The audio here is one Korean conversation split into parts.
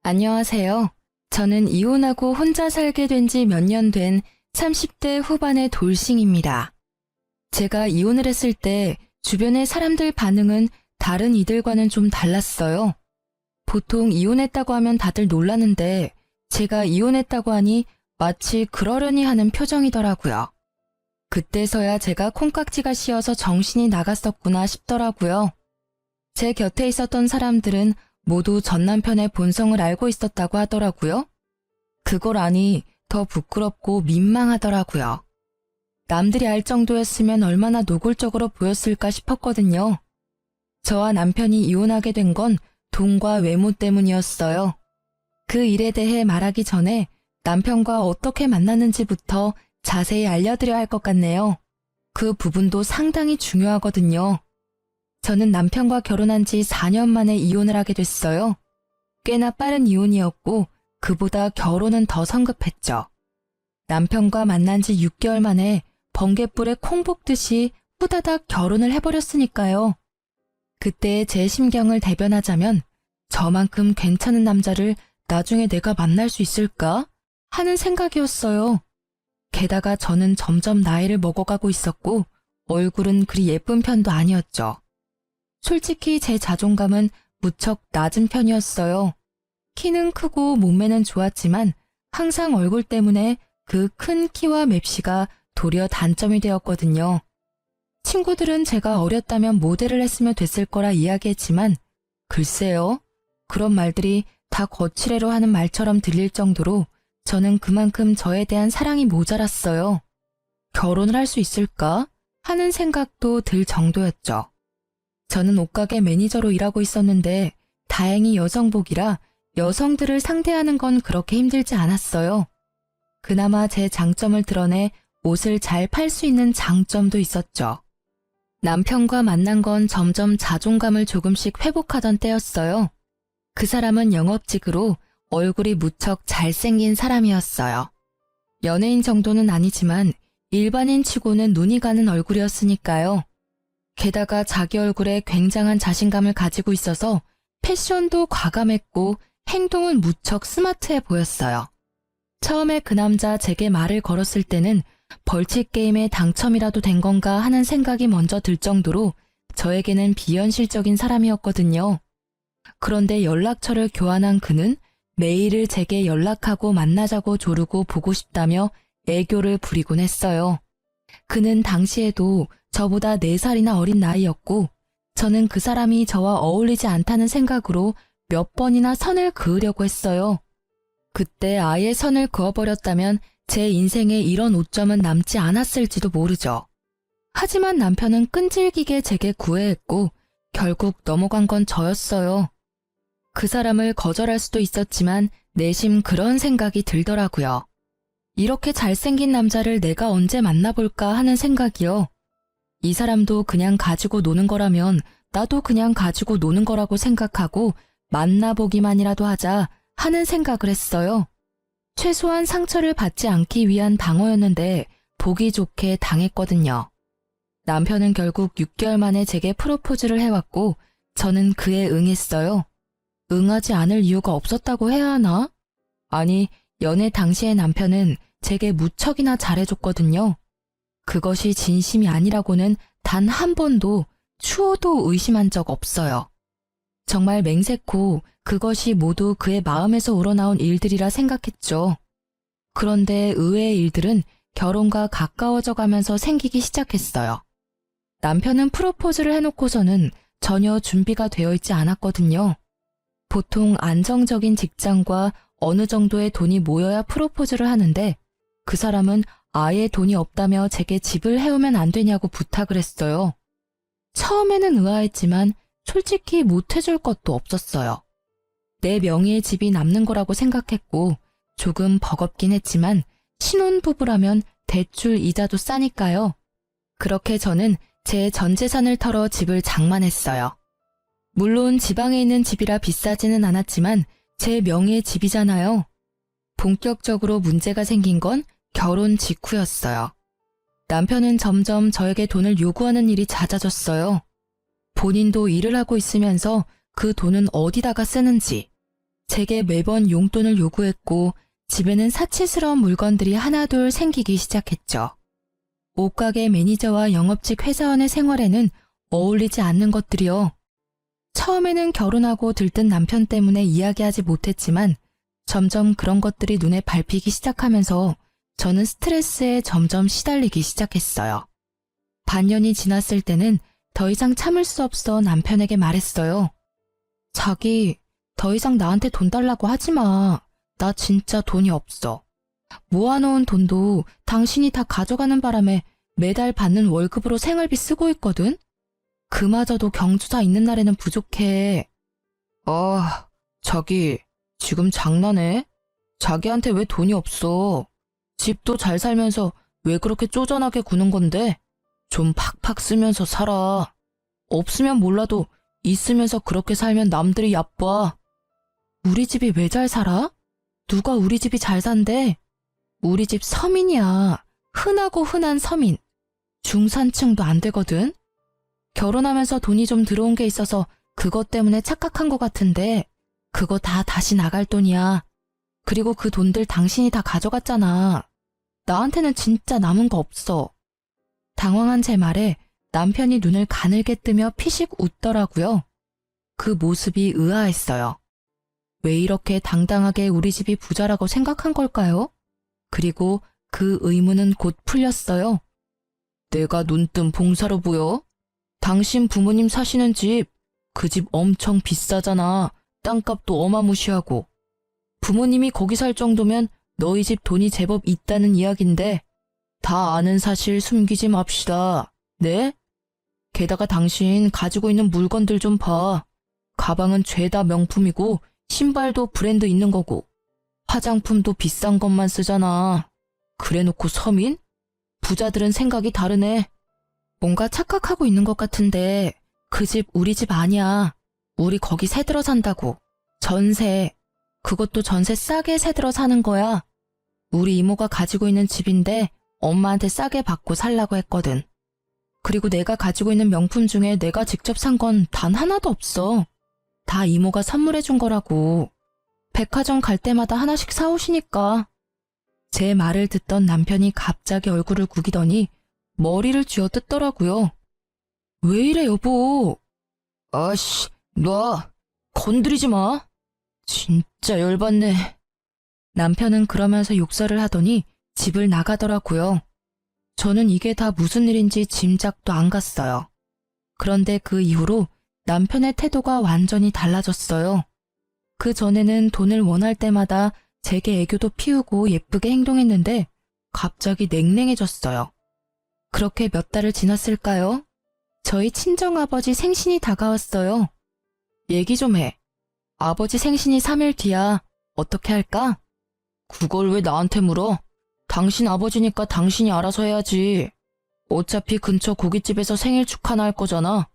안녕하세요. 저는 이혼하고 혼자 살게 된 지 몇 년 된 30대 후반의 돌싱입니다. 제가 이혼을 했을 때 주변의 사람들 반응은 다른 이들과는 좀 달랐어요. 보통 이혼했다고 하면 다들 놀라는데 제가 이혼했다고 하니 마치 그러려니 하는 표정이더라고요. 그때서야 제가 콩깍지가 씌어서 정신이 나갔었구나 싶더라고요. 제 곁에 있었던 사람들은 모두 전 남편의 본성을 알고 있었다고 하더라고요. 그걸 아니 더 부끄럽고 민망하더라고요. 남들이 알 정도였으면 얼마나 노골적으로 보였을까 싶었거든요. 저와 남편이 이혼하게 된 건 돈과 외모 때문이었어요. 그 일에 대해 말하기 전에 남편과 어떻게 만났는지부터 자세히 알려드려야 할 것 같네요. 그 부분도 상당히 중요하거든요. 저는 남편과 결혼한 지 4년 만에 이혼을 하게 됐어요. 꽤나 빠른 이혼이었고 그보다 결혼은 더 성급했죠. 남편과 만난 지 6개월 만에 번갯불에 콩 볶듯이 후다닥 결혼을 해버렸으니까요. 그때 제 심경을 대변하자면 저만큼 괜찮은 남자를 나중에 내가 만날 수 있을까 하는 생각이었어요. 게다가 저는 점점 나이를 먹어가고 있었고 얼굴은 그리 예쁜 편도 아니었죠. 솔직히 제 자존감은 무척 낮은 편이었어요. 키는 크고 몸매는 좋았지만 항상 얼굴 때문에 그 큰 키와 맵시가 도리어 단점이 되었거든요. 친구들은 제가 어렸다면 모델을 했으면 됐을 거라 이야기했지만 글쎄요. 그런 말들이 다 거칠애로 하는 말처럼 들릴 정도로 저는 그만큼 저에 대한 사랑이 모자랐어요. 결혼을 할 수 있을까 하는 생각도 들 정도였죠. 저는 옷가게 매니저로 일하고 있었는데 다행히 여성복이라 여성들을 상대하는 건 그렇게 힘들지 않았어요. 그나마 제 장점을 드러내 옷을 잘 팔 수 있는 장점도 있었죠. 남편과 만난 건 점점 자존감을 조금씩 회복하던 때였어요. 그 사람은 영업직으로 얼굴이 무척 잘생긴 사람이었어요. 연예인 정도는 아니지만 일반인 치고는 눈이 가는 얼굴이었으니까요. 게다가 자기 얼굴에 굉장한 자신감을 가지고 있어서 패션도 과감했고 행동은 무척 스마트해 보였어요. 처음에 그 남자 제게 말을 걸었을 때는 벌칙 게임에 당첨이라도 된 건가 하는 생각이 먼저 들 정도로 저에게는 비현실적인 사람이었거든요. 그런데 연락처를 교환한 그는 메일을 제게 연락하고 만나자고 조르고 보고 싶다며 애교를 부리곤 했어요. 그는 당시에도 저보다 4살이나 어린 나이였고 저는 그 사람이 저와 어울리지 않다는 생각으로 몇 번이나 선을 그으려고 했어요. 그때 아예 선을 그어버렸다면 제 인생에 이런 오점은 남지 않았을지도 모르죠. 하지만 남편은 끈질기게 제게 구애했고 결국 넘어간 건 저였어요. 그 사람을 거절할 수도 있었지만 내심 그런 생각이 들더라고요. 이렇게 잘생긴 남자를 내가 언제 만나볼까 하는 생각이요. 이 사람도 그냥 가지고 노는 거라면 나도 그냥 가지고 노는 거라고 생각하고 만나보기만이라도 하자 하는 생각을 했어요. 최소한 상처를 받지 않기 위한 방어였는데 보기 좋게 당했거든요. 남편은 결국 6개월 만에 제게 프로포즈를 해왔고 저는 그에 응했어요. 응하지 않을 이유가 없었다고 해야 하나? 아니, 연애 당시의 남편은 제게 무척이나 잘해줬거든요. 그것이 진심이 아니라고는 단 한 번도 추호도 의심한 적 없어요. 정말 맹세코 그것이 모두 그의 마음에서 우러나온 일들이라 생각했죠. 그런데 의외의 일들은 결혼과 가까워져 가면서 생기기 시작했어요. 남편은 프로포즈를 해놓고서는 전혀 준비가 되어 있지 않았거든요. 보통 안정적인 직장과 어느 정도의 돈이 모여야 프로포즈를 하는데 그 사람은 아예 돈이 없다며 제게 집을 해오면 안 되냐고 부탁을 했어요. 처음에는 의아했지만 솔직히 못해줄 것도 없었어요. 내 명의의 집이 남는 거라고 생각했고 조금 버겁긴 했지만 신혼부부라면 대출 이자도 싸니까요. 그렇게 저는 제 전 재산을 털어 집을 장만했어요. 물론 지방에 있는 집이라 비싸지는 않았지만 제 명의의 집이잖아요. 본격적으로 문제가 생긴 건 결혼 직후였어요. 남편은 점점 저에게 돈을 요구하는 일이 잦아졌어요. 본인도 일을 하고 있으면서 그 돈은 어디다가 쓰는지, 제게 매번 용돈을 요구했고 집에는 사치스러운 물건들이 하나둘 생기기 시작했죠. 옷가게 매니저와 영업직 회사원의 생활에는 어울리지 않는 것들이요. 처음에는 결혼하고 들뜬 남편 때문에 이야기하지 못했지만 점점 그런 것들이 눈에 밟히기 시작하면서 저는 스트레스에 점점 시달리기 시작했어요. 반년이 지났을 때는 더 이상 참을 수 없어 남편에게 말했어요. 자기, 더 이상 나한테 돈 달라고 하지 마. 나 진짜 돈이 없어. 모아놓은 돈도 당신이 다 가져가는 바람에 매달 받는 월급으로 생활비 쓰고 있거든? 그마저도 경조사 있는 날에는 부족해. 자기, 지금 장난해? 자기한테 왜 돈이 없어? 집도 잘 살면서 왜 그렇게 쪼잔하게 구는 건데? 좀 팍팍 쓰면서 살아. 없으면 몰라도 있으면서 그렇게 살면 남들이 얕봐. 우리 집이 왜 잘 살아? 누가 우리 집이 잘 산대? 우리 집 서민이야. 흔하고 흔한 서민. 중산층도 안 되거든? 결혼하면서 돈이 좀 들어온 게 있어서 그것 때문에 착각한 것 같은데 그거 다 다시 나갈 돈이야. 그리고 그 돈들 당신이 다 가져갔잖아. 나한테는 진짜 남은 거 없어. 당황한 제 말에 남편이 눈을 가늘게 뜨며 피식 웃더라고요. 그 모습이 의아했어요. 왜 이렇게 당당하게 우리 집이 부자라고 생각한 걸까요? 그리고 그 의문은 곧 풀렸어요. 내가 눈뜬 봉사로 보여? 당신 부모님 사시는 집, 그 집 엄청 비싸잖아. 땅값도 어마무시하고. 부모님이 거기 살 정도면 너희 집 돈이 제법 있다는 이야긴데 다 아는 사실 숨기지 맙시다. 네? 게다가 당신 가지고 있는 물건들 좀 봐. 가방은 죄다 명품이고 신발도 브랜드 있는 거고 화장품도 비싼 것만 쓰잖아. 그래놓고 서민? 부자들은 생각이 다르네. 뭔가 착각하고 있는 것 같은데 그 집 우리 집 아니야. 우리 거기 새들어 산다고. 전세. 그것도 전세 싸게 새들어 사는 거야. 우리 이모가 가지고 있는 집인데 엄마한테 싸게 받고 살라고 했거든. 그리고 내가 가지고 있는 명품 중에 내가 직접 산 건 단 하나도 없어. 다 이모가 선물해 준 거라고. 백화점 갈 때마다 하나씩 사오시니까. 제 말을 듣던 남편이 갑자기 얼굴을 구기더니 머리를 쥐어뜯더라고요. 왜 이래 여보? 아씨, 놔. 건드리지 마. 진짜 열받네. 남편은 그러면서 욕설을 하더니 집을 나가더라고요. 저는 이게 다 무슨 일인지 짐작도 안 갔어요. 그런데 그 이후로 남편의 태도가 완전히 달라졌어요. 그 전에는 돈을 원할 때마다 제게 애교도 피우고 예쁘게 행동했는데 갑자기 냉랭해졌어요. 그렇게 몇 달을 지났을까요? 저희 친정아버지 생신이 다가왔어요. 얘기 좀 해. 아버지 생신이 3일 뒤야. 어떻게 할까? 그걸 왜 나한테 물어? 당신 아버지니까 당신이 알아서 해야지. 어차피 근처 고깃집에서 생일 축하나 할 거잖아.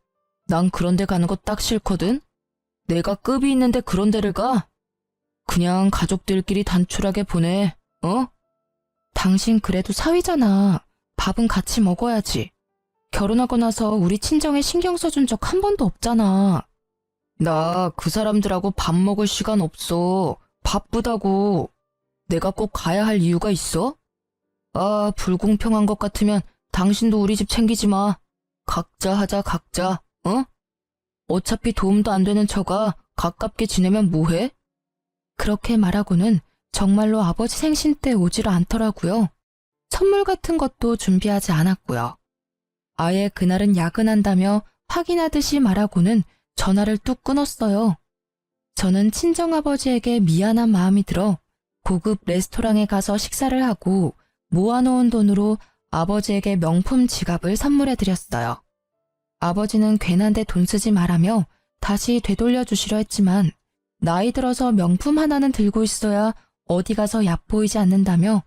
난 그런 데 가는 거 딱 싫거든? 내가 급이 있는데 그런 데를 가? 그냥 가족들끼리 단촐하게 보내, 어? 당신 그래도 사위잖아. 밥은 같이 먹어야지. 결혼하고 나서 우리 친정에 신경 써준 적 한 번도 없잖아. 나 그 사람들하고 밥 먹을 시간 없어. 바쁘다고. 내가 꼭 가야 할 이유가 있어? 아, 불공평한 것 같으면 당신도 우리 집 챙기지 마. 각자 하자, 각자, 어? 어차피 도움도 안 되는 처가 가깝게 지내면 뭐해? 그렇게 말하고는 정말로 아버지 생신 때 오지를 않더라고요. 선물 같은 것도 준비하지 않았고요. 아예 그날은 야근한다며 확인하듯이 말하고는 전화를 뚝 끊었어요. 저는 친정아버지에게 미안한 마음이 들어 고급 레스토랑에 가서 식사를 하고 모아놓은 돈으로 아버지에게 명품 지갑을 선물해드렸어요. 아버지는 괜한데 돈 쓰지 말라며 다시 되돌려주시려 했지만 나이 들어서 명품 하나는 들고 있어야 어디 가서 얕보이지 않는다며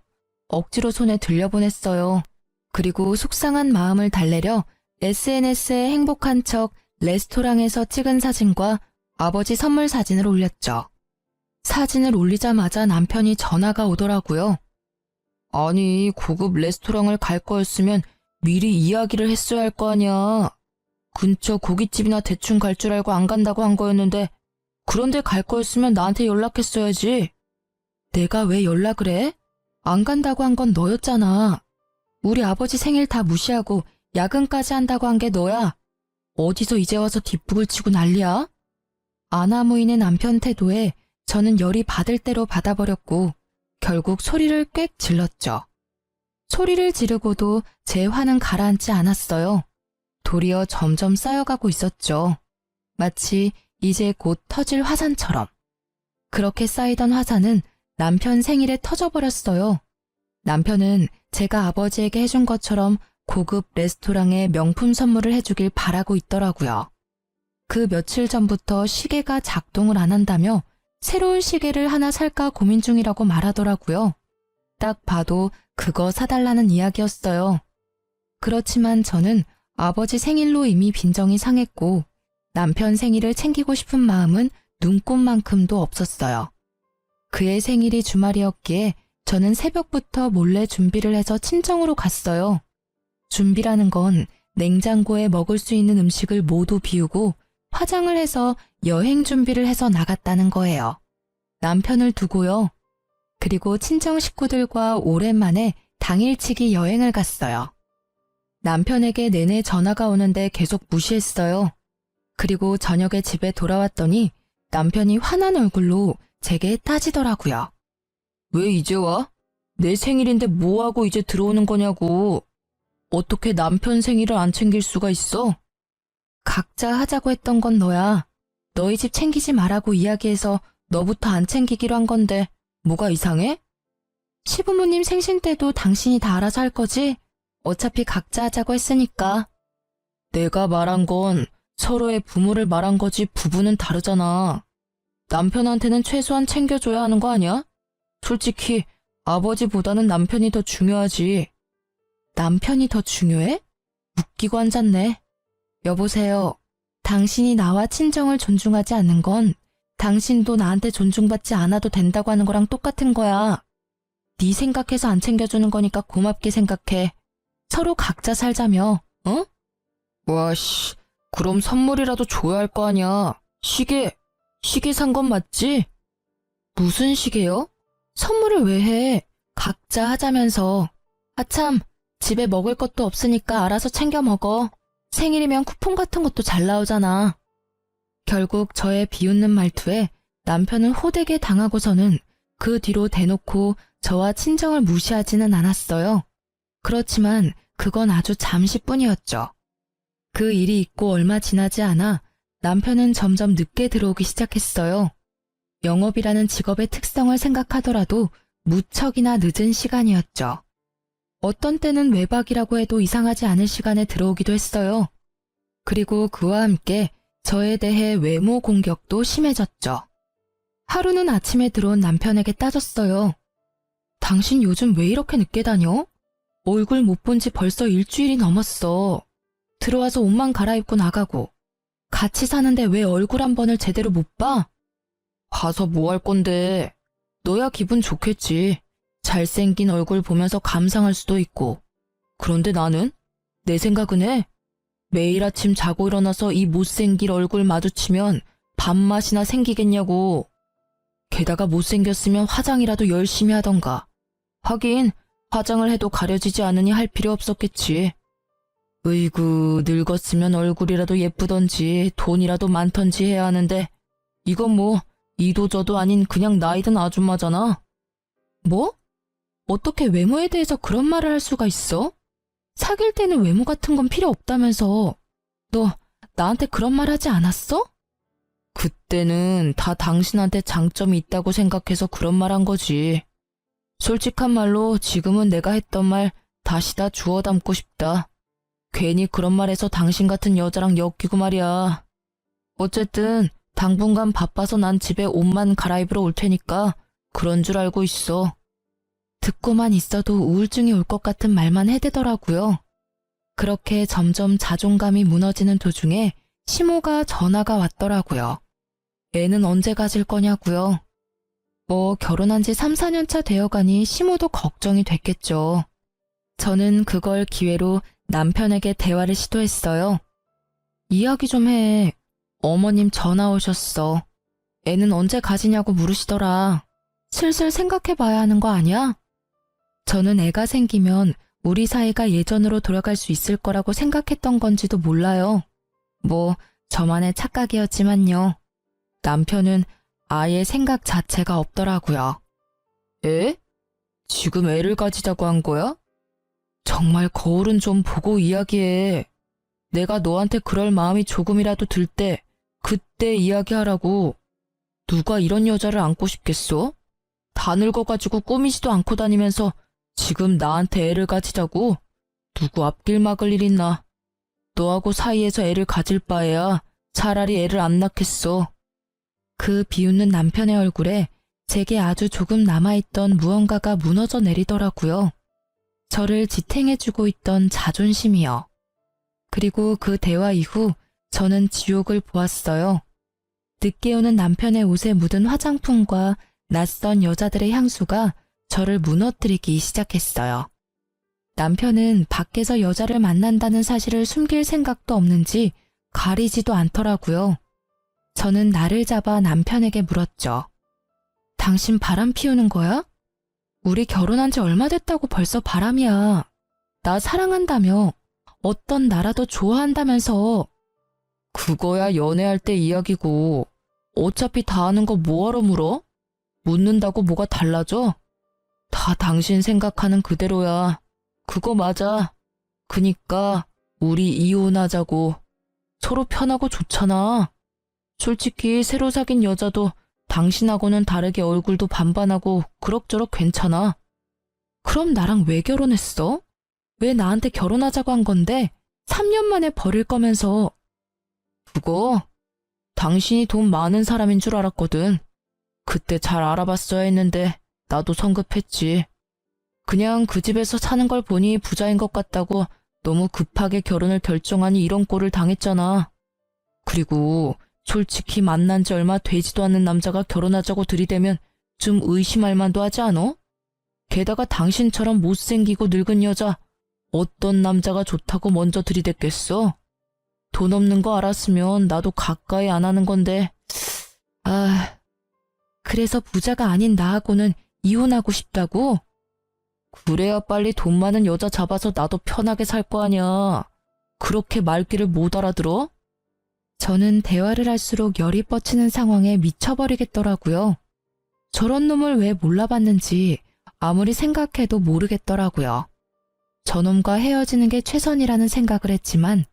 억지로 손에 들려보냈어요. 그리고 속상한 마음을 달래려 SNS에 행복한 척 레스토랑에서 찍은 사진과 아버지 선물 사진을 올렸죠. 사진을 올리자마자 남편이 전화가 오더라고요. 아니, 고급 레스토랑을 갈 거였으면 미리 이야기를 했어야 할 거 아니야. 근처 고깃집이나 대충 갈 줄 알고 안 간다고 한 거였는데 그런데 갈 거였으면 나한테 연락했어야지. 내가 왜 연락을 해? 안 간다고 한 건 너였잖아. 우리 아버지 생일 다 무시하고 야근까지 한다고 한 게 너야. 어디서 이제 와서 뒷북을 치고 난리야? 아나무인의 남편 태도에 저는 열이 받을 대로 받아버렸고 결국 소리를 꽥 질렀죠. 소리를 지르고도 제 화는 가라앉지 않았어요. 도리어 점점 쌓여가고 있었죠. 마치 이제 곧 터질 화산처럼. 그렇게 쌓이던 화산은 남편 생일에 터져버렸어요. 남편은 제가 아버지에게 해준 것처럼 고급 레스토랑에 명품 선물을 해주길 바라고 있더라고요. 그 며칠 전부터 시계가 작동을 안 한다며 새로운 시계를 하나 살까 고민 중이라고 말하더라고요. 딱 봐도 그거 사달라는 이야기였어요. 그렇지만 저는 아버지 생일로 이미 빈정이 상했고 남편 생일을 챙기고 싶은 마음은 눈꼽만큼도 없었어요. 그의 생일이 주말이었기에 저는 새벽부터 몰래 준비를 해서 친정으로 갔어요. 준비라는 건 냉장고에 먹을 수 있는 음식을 모두 비우고 화장을 해서 여행 준비를 해서 나갔다는 거예요. 남편을 두고요. 그리고 친정 식구들과 오랜만에 당일치기 여행을 갔어요. 남편에게 내내 전화가 오는데 계속 무시했어요. 그리고 저녁에 집에 돌아왔더니 남편이 화난 얼굴로 제게 따지더라고요. 왜 이제 와? 내 생일인데 뭐하고 이제 들어오는 거냐고. 어떻게 남편 생일을 안 챙길 수가 있어? 각자 하자고 했던 건 너야. 너희 집 챙기지 말라고 이야기해서 너부터 안 챙기기로 한 건데 뭐가 이상해? 시부모님 생신 때도 당신이 다 알아서 할 거지? 어차피 각자 하자고 했으니까. 내가 말한 건 서로의 부모를 말한 거지 부부는 다르잖아. 남편한테는 최소한 챙겨줘야 하는 거 아니야? 솔직히 아버지보다는 남편이 더 중요하지. 남편이 더 중요해? 웃기고 앉았네. 여보세요. 당신이 나와 친정을 존중하지 않는 건 당신도 나한테 존중받지 않아도 된다고 하는 거랑 똑같은 거야. 네 생각해서 안 챙겨주는 거니까 고맙게 생각해. 서로 각자 살자며, 어? 와씨, 그럼 선물이라도 줘야 할 거 아니야. 시계 산 건 맞지? 무슨 시계요? 선물을 왜 해? 각자 하자면서. 아참, 집에 먹을 것도 없으니까 알아서 챙겨 먹어. 생일이면 쿠폰 같은 것도 잘 나오잖아. 결국 저의 비웃는 말투에 남편은 호되게 당하고서는 그 뒤로 대놓고 저와 친정을 무시하지는 않았어요. 그렇지만 그건 아주 잠시뿐이었죠. 그 일이 있고 얼마 지나지 않아 남편은 점점 늦게 들어오기 시작했어요. 영업이라는 직업의 특성을 생각하더라도 무척이나 늦은 시간이었죠. 어떤 때는 외박이라고 해도 이상하지 않을 시간에 들어오기도 했어요. 그리고 그와 함께 저에 대해 외모 공격도 심해졌죠. 하루는 아침에 들어온 남편에게 따졌어요. 당신 요즘 왜 이렇게 늦게 다녀? 얼굴 못 본 지 벌써 일주일이 넘었어. 들어와서 옷만 갈아입고 나가고. 같이 사는데 왜 얼굴 한 번을 제대로 못 봐? 봐서 뭐 할 건데. 너야 기분 좋겠지. 잘생긴 얼굴 보면서 감상할 수도 있고. 그런데 나는? 내 생각은 해. 매일 아침 자고 일어나서 이 못생긴 얼굴 마주치면 밥맛이나 생기겠냐고. 게다가 못생겼으면 화장이라도 열심히 하던가. 하긴 화장을 해도 가려지지 않으니 할 필요 없었겠지. 으이구, 늙었으면 얼굴이라도 예쁘던지 돈이라도 많던지 해야 하는데 이건 뭐 이도저도 아닌 그냥 나이 든 아줌마잖아. 뭐? 어떻게 외모에 대해서 그런 말을 할 수가 있어? 사귈 때는 외모 같은 건 필요 없다면서. 너 나한테 그런 말 하지 않았어? 그때는 다 당신한테 장점이 있다고 생각해서 그런 말 한 거지. 솔직한 말로 지금은 내가 했던 말 다시 다 주워 담고 싶다. 괜히 그런 말해서 당신 같은 여자랑 엮이고 말이야. 어쨌든 당분간 바빠서 난 집에 옷만 갈아입으러 올 테니까 그런 줄 알고 있어. 듣고만 있어도 우울증이 올 것 같은 말만 해대더라고요. 그렇게 점점 자존감이 무너지는 도중에 시모가 전화가 왔더라고요. 애는 언제 가질 거냐고요. 뭐 결혼한 지 3, 4년 차 되어가니 시모도 걱정이 됐겠죠. 저는 그걸 기회로 남편에게 대화를 시도했어요. 이야기 좀 해. 어머님 전화 오셨어. 애는 언제 가지냐고 물으시더라. 슬슬 생각해봐야 하는 거 아니야? 저는 애가 생기면 우리 사이가 예전으로 돌아갈 수 있을 거라고 생각했던 건지도 몰라요. 뭐 저만의 착각이었지만요. 남편은 아예 생각 자체가 없더라고요. 애? 지금 애를 가지자고 한 거야? 정말 거울은 좀 보고 이야기해. 내가 너한테 그럴 마음이 조금이라도 들 때 그때 이야기하라고. 누가 이런 여자를 안고 싶겠어? 다 늙어가지고 꾸미지도 않고 다니면서 지금 나한테 애를 가지자고? 누구 앞길 막을 일 있나? 너하고 사이에서 애를 가질 바에야 차라리 애를 안 낳겠어. 그 비웃는 남편의 얼굴에 제게 아주 조금 남아있던 무언가가 무너져 내리더라고요. 저를 지탱해주고 있던 자존심이요. 그리고 그 대화 이후 저는 지옥을 보았어요. 늦게 오는 남편의 옷에 묻은 화장품과 낯선 여자들의 향수가 저를 무너뜨리기 시작했어요. 남편은 밖에서 여자를 만난다는 사실을 숨길 생각도 없는지 가리지도 않더라고요. 저는 나를 잡아 남편에게 물었죠. 당신 바람 피우는 거야? 우리 결혼한 지 얼마 됐다고 벌써 바람이야. 나 사랑한다며. 어떤 나라도 좋아한다면서. 그거야 연애할 때 이야기고 어차피 다 아는 거 뭐하러 물어? 묻는다고 뭐가 달라져? 다 당신 생각하는 그대로야. 그거 맞아. 그니까 우리 이혼하자고. 서로 편하고 좋잖아. 솔직히 새로 사귄 여자도 당신하고는 다르게 얼굴도 반반하고 그럭저럭 괜찮아. 그럼 나랑 왜 결혼했어? 왜 나한테 결혼하자고 한 건데 3년 만에 버릴 거면서. 그거 당신이 돈 많은 사람인 줄 알았거든. 그때 잘 알아봤어야 했는데 나도 성급했지. 그냥 그 집에서 사는 걸 보니 부자인 것 같다고 너무 급하게 결혼을 결정하니 이런 꼴을 당했잖아. 그리고 솔직히 만난 지 얼마 되지도 않는 남자가 결혼하자고 들이대면 좀 의심할 만도 하지 않아? 게다가 당신처럼 못생기고 늙은 여자 어떤 남자가 좋다고 먼저 들이댔겠어? 돈 없는 거 알았으면 나도 가까이 안 하는 건데. 그래서 부자가 아닌 나하고는 이혼하고 싶다고? 그래야 빨리 돈 많은 여자 잡아서 나도 편하게 살 거 아니야. 그렇게 말귀를 못 알아들어? 저는 대화를 할수록 열이 뻗치는 상황에 미쳐버리겠더라고요. 저런 놈을 왜 몰라봤는지 아무리 생각해도 모르겠더라고요. 저놈과 헤어지는 게 최선이라는 생각을 했지만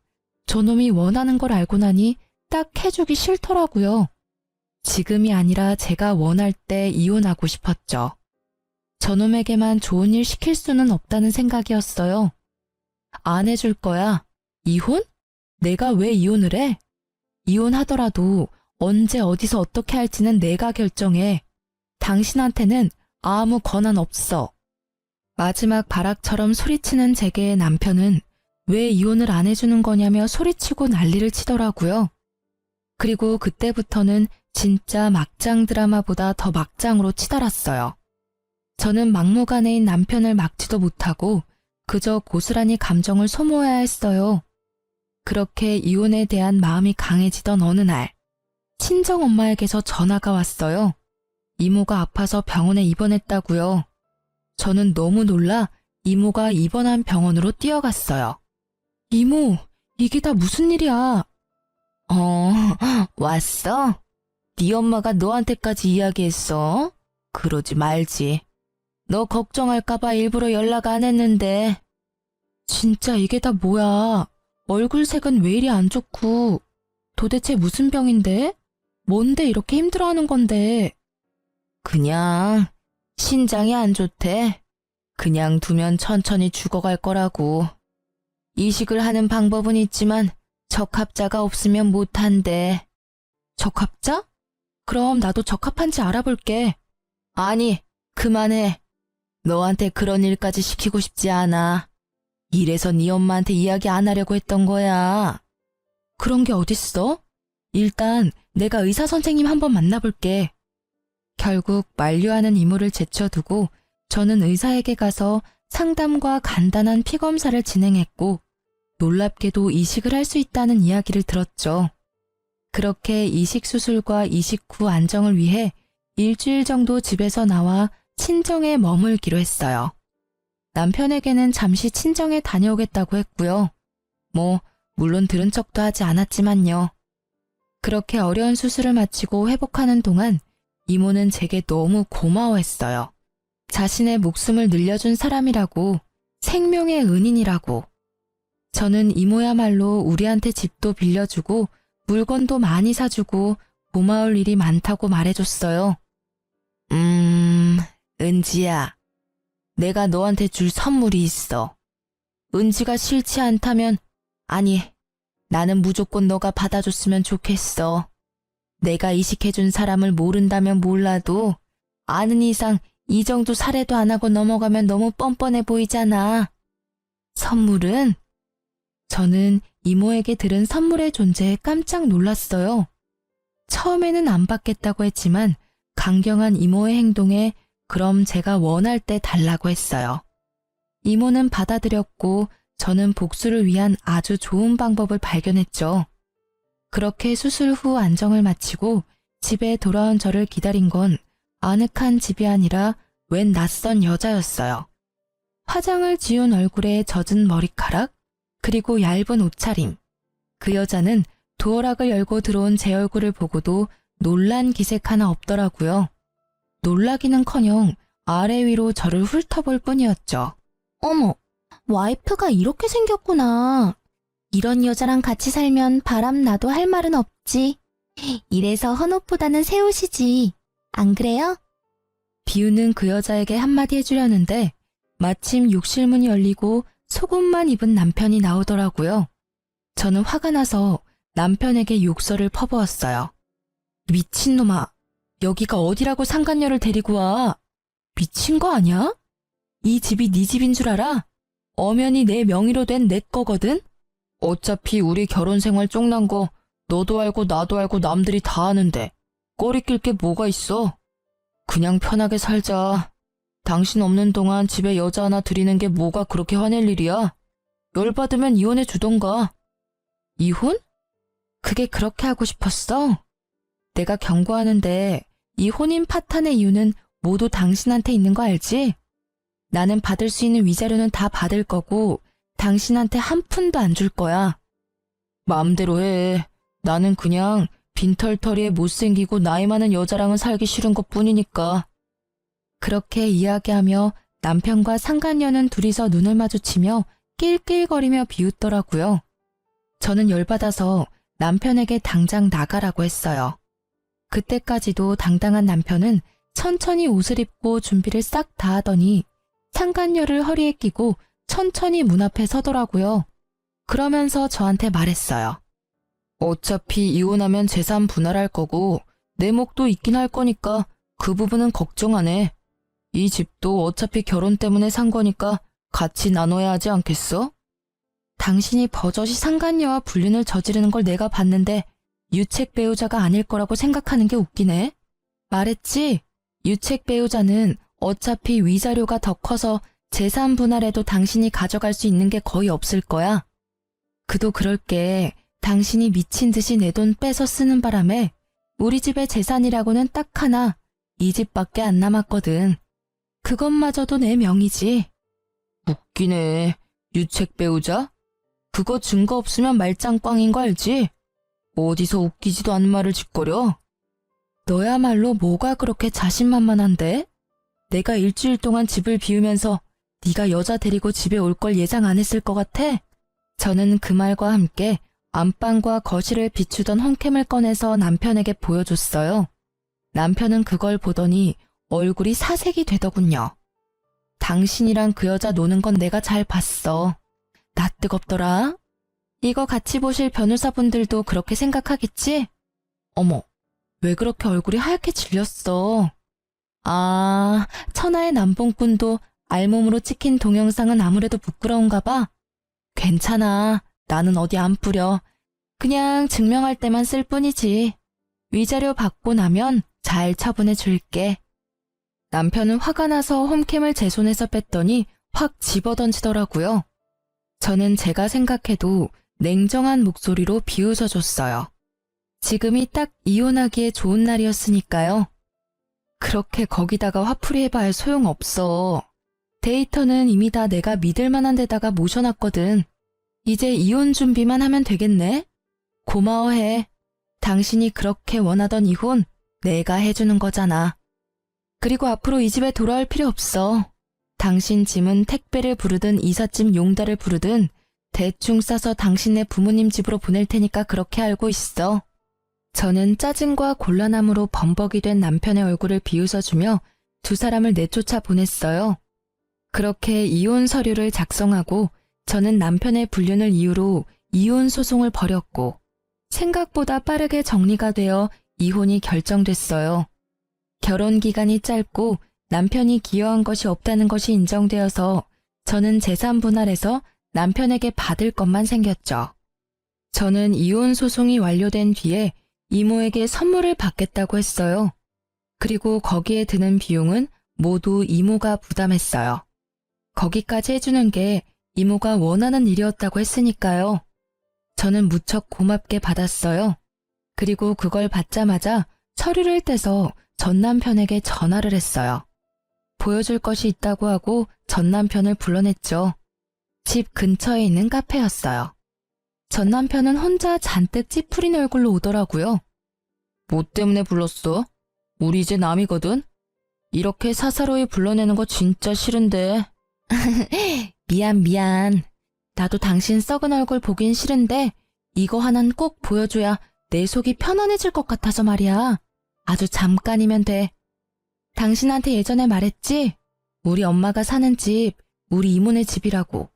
저놈이 원하는 걸 알고 나니 딱 해주기 싫더라고요. 지금이 아니라 제가 원할 때 이혼하고 싶었죠. 저놈에게만 좋은 일 시킬 수는 없다는 생각이었어요. 안 해줄 거야. 이혼? 내가 왜 이혼을 해? 이혼하더라도 언제 어디서 어떻게 할지는 내가 결정해. 당신한테는 아무 권한 없어. 마지막 발악처럼 소리치는 제게 남편은 왜 이혼을 안 해주는 거냐며 소리치고 난리를 치더라고요. 그리고 그때부터는 진짜 막장 드라마보다 더 막장으로 치달았어요. 저는 막무가내인 남편을 막지도 못하고 그저 고스란히 감정을 소모해야 했어요. 그렇게 이혼에 대한 마음이 강해지던 어느 날, 친정엄마에게서 전화가 왔어요. 이모가 아파서 병원에 입원했다고요. 저는 너무 놀라 이모가 입원한 병원으로 뛰어갔어요. 이모, 이게 다 무슨 일이야? 왔어? 네 엄마가 너한테까지 이야기했어? 그러지 말지. 너 걱정할까봐 일부러 연락 안 했는데. 진짜 이게 다 뭐야? 얼굴색은 왜 이리 안 좋고. 도대체 무슨 병인데? 뭔데 이렇게 힘들어하는 건데? 그냥 신장이 안 좋대. 그냥 두면 천천히 죽어갈 거라고. 이식을 하는 방법은 있지만 적합자가 없으면 못한대. 적합자? 그럼 나도 적합한지 알아볼게. 아니, 그만해. 너한테 그런 일까지 시키고 싶지 않아. 이래서 네 엄마한테 이야기 안 하려고 했던 거야. 그런 게 어딨어? 일단 내가 의사 선생님 한번 만나볼게. 결국 만류하는 이모를 제쳐두고 저는 의사에게 가서 상담과 간단한 피검사를 진행했고 놀랍게도 이식을 할 수 있다는 이야기를 들었죠. 그렇게 이식 수술과 이식 후 안정을 위해 일주일 정도 집에서 나와 친정에 머물기로 했어요. 남편에게는 잠시 친정에 다녀오겠다고 했고요. 물론 들은 척도 하지 않았지만요. 그렇게 어려운 수술을 마치고 회복하는 동안 이모는 제게 너무 고마워했어요. 자신의 목숨을 늘려준 사람이라고, 생명의 은인이라고. 저는 이모야말로 우리한테 집도 빌려주고 물건도 많이 사주고 고마울 일이 많다고 말해줬어요. 은지야, 내가 너한테 줄 선물이 있어. 은지가 싫지 않다면, 아니, 나는 무조건 너가 받아줬으면 좋겠어. 내가 이식해준 사람을 모른다면 몰라도 아는 이상 이 정도 살해도 안 하고 넘어가면 너무 뻔뻔해 보이잖아. 선물은? 저는 이모에게 들은 선물의 존재에 깜짝 놀랐어요. 처음에는 안 받겠다고 했지만 강경한 이모의 행동에 그럼 제가 원할 때 달라고 했어요. 이모는 받아들였고 저는 복수를 위한 아주 좋은 방법을 발견했죠. 그렇게 수술 후 안정을 마치고 집에 돌아온 저를 기다린 건 아늑한 집이 아니라 웬 낯선 여자였어요. 화장을 지운 얼굴에 젖은 머리카락, 그리고 얇은 옷차림. 그 여자는 도어락을 열고 들어온 제 얼굴을 보고도 놀란 기색 하나 없더라고요. 놀라기는커녕 아래 위로 저를 훑어볼 뿐이었죠. 어머, 와이프가 이렇게 생겼구나. 이런 여자랑 같이 살면 바람 나도 할 말은 없지. 이래서 헌옷보다는 새 옷이지. 안 그래요? 비우는 그 여자에게 한마디 해주려는데 마침 욕실 문이 열리고 속옷만 입은 남편이 나오더라고요. 저는 화가 나서 남편에게 욕설을 퍼부었어요. 미친놈아, 여기가 어디라고 상간녀를 데리고 와. 미친 거 아니야? 이 집이 네 집인 줄 알아? 엄연히 내 명의로 된 내 거거든? 어차피 우리 결혼 생활 쪽난 거 너도 알고 나도 알고 남들이 다 아는데 꺼리낄 게 뭐가 있어? 그냥 편하게 살자. 당신 없는 동안 집에 여자 하나 들이는 게 뭐가 그렇게 화낼 일이야? 열받으면 이혼해 주던가. 이혼? 그게 그렇게 하고 싶었어? 내가 경고하는데 이 혼인 파탄의 이유는 모두 당신한테 있는 거 알지? 나는 받을 수 있는 위자료는 다 받을 거고 당신한테 한 푼도 안 줄 거야. 마음대로 해. 나는 그냥 빈털터리에 못생기고 나이 많은 여자랑은 살기 싫은 것뿐이니까. 그렇게 이야기하며 남편과 상간녀는 둘이서 눈을 마주치며 낄낄거리며 비웃더라고요. 저는 열받아서 남편에게 당장 나가라고 했어요. 그때까지도 당당한 남편은 천천히 옷을 입고 준비를 싹 다 하더니 상간녀를 허리에 끼고 천천히 문 앞에 서더라고요. 그러면서 저한테 말했어요. 어차피 이혼하면 재산 분할할 거고 내 몫도 있긴 할 거니까 그 부분은 걱정 안 해. 이 집도 어차피 결혼 때문에 산 거니까 같이 나눠야 하지 않겠어? 당신이 버젓이 상간녀와 불륜을 저지르는 걸 내가 봤는데 유책 배우자가 아닐 거라고 생각하는 게 웃기네. 말했지? 유책 배우자는 어차피 위자료가 더 커서 재산 분할에도 당신이 가져갈 수 있는 게 거의 없을 거야. 그도 그럴 게 당신이 미친 듯이 내 돈 빼서 쓰는 바람에 우리 집의 재산이라고는 딱 하나, 이 집밖에 안 남았거든. 그것마저도 내 명의지. 웃기네. 유책 배우자? 그거 증거 없으면 말짱꽝인 거 알지? 어디서 웃기지도 않은 말을 짓거려? 너야말로 뭐가 그렇게 자신만만한데? 내가 일주일 동안 집을 비우면서 네가 여자 데리고 집에 올 걸 예상 안 했을 것 같아? 저는 그 말과 함께 안방과 거실을 비추던 홈캠을 꺼내서 남편에게 보여줬어요. 남편은 그걸 보더니 얼굴이 사색이 되더군요. 당신이랑 그 여자 노는 건 내가 잘 봤어. 나 뜨겁더라. 이거 같이 보실 변호사분들도 그렇게 생각하겠지? 어머, 왜 그렇게 얼굴이 하얗게 질렸어? 아, 천하의 남봉꾼도 알몸으로 찍힌 동영상은 아무래도 부끄러운가 봐. 괜찮아. 나는 어디 안 뿌려. 그냥 증명할 때만 쓸 뿐이지. 위자료 받고 나면 잘 처분해 줄게. 남편은 화가 나서 홈캠을 제 손에서 뺐더니 확 집어던지더라고요. 저는 제가 생각해도 냉정한 목소리로 비웃어줬어요. 지금이 딱 이혼하기에 좋은 날이었으니까요. 그렇게 거기다가 화풀이 해봐야 소용없어. 데이터는 이미 다 내가 믿을 만한 데다가 모셔놨거든. 이제 이혼 준비만 하면 되겠네? 고마워해. 당신이 그렇게 원하던 이혼 내가 해주는 거잖아. 그리고 앞으로 이 집에 돌아올 필요 없어. 당신 짐은 택배를 부르든 이삿짐 용달을 부르든 대충 싸서 당신네 부모님 집으로 보낼 테니까 그렇게 알고 있어. 저는 짜증과 곤란함으로 범벅이 된 남편의 얼굴을 비웃어주며 두 사람을 내쫓아 보냈어요. 그렇게 이혼 서류를 작성하고 저는 남편의 불륜을 이유로 이혼 소송을 벌였고 생각보다 빠르게 정리가 되어 이혼이 결정됐어요. 결혼 기간이 짧고 남편이 기여한 것이 없다는 것이 인정되어서 저는 재산 분할해서 남편에게 받을 것만 생겼죠. 저는 이혼 소송이 완료된 뒤에 이모에게 선물을 받겠다고 했어요. 그리고 거기에 드는 비용은 모두 이모가 부담했어요. 거기까지 해주는 게 이모가 원하는 일이었다고 했으니까요. 저는 무척 고맙게 받았어요. 그리고 그걸 받자마자 서류를 떼서 전 남편에게 전화를 했어요. 보여줄 것이 있다고 하고 전 남편을 불러냈죠. 집 근처에 있는 카페였어요. 전 남편은 혼자 잔뜩 찌푸린 얼굴로 오더라고요. 뭐 때문에 불렀어? 우리 이제 남이거든? 이렇게 사사로이 불러내는 거 진짜 싫은데. 미안. 나도 당신 썩은 얼굴 보긴 싫은데 이거 하나는 꼭 보여줘야 내 속이 편안해질 것 같아서 말이야. 아주 잠깐이면 돼. 당신한테 예전에 말했지? 우리 엄마가 사는 집, 우리 이모네 집이라고.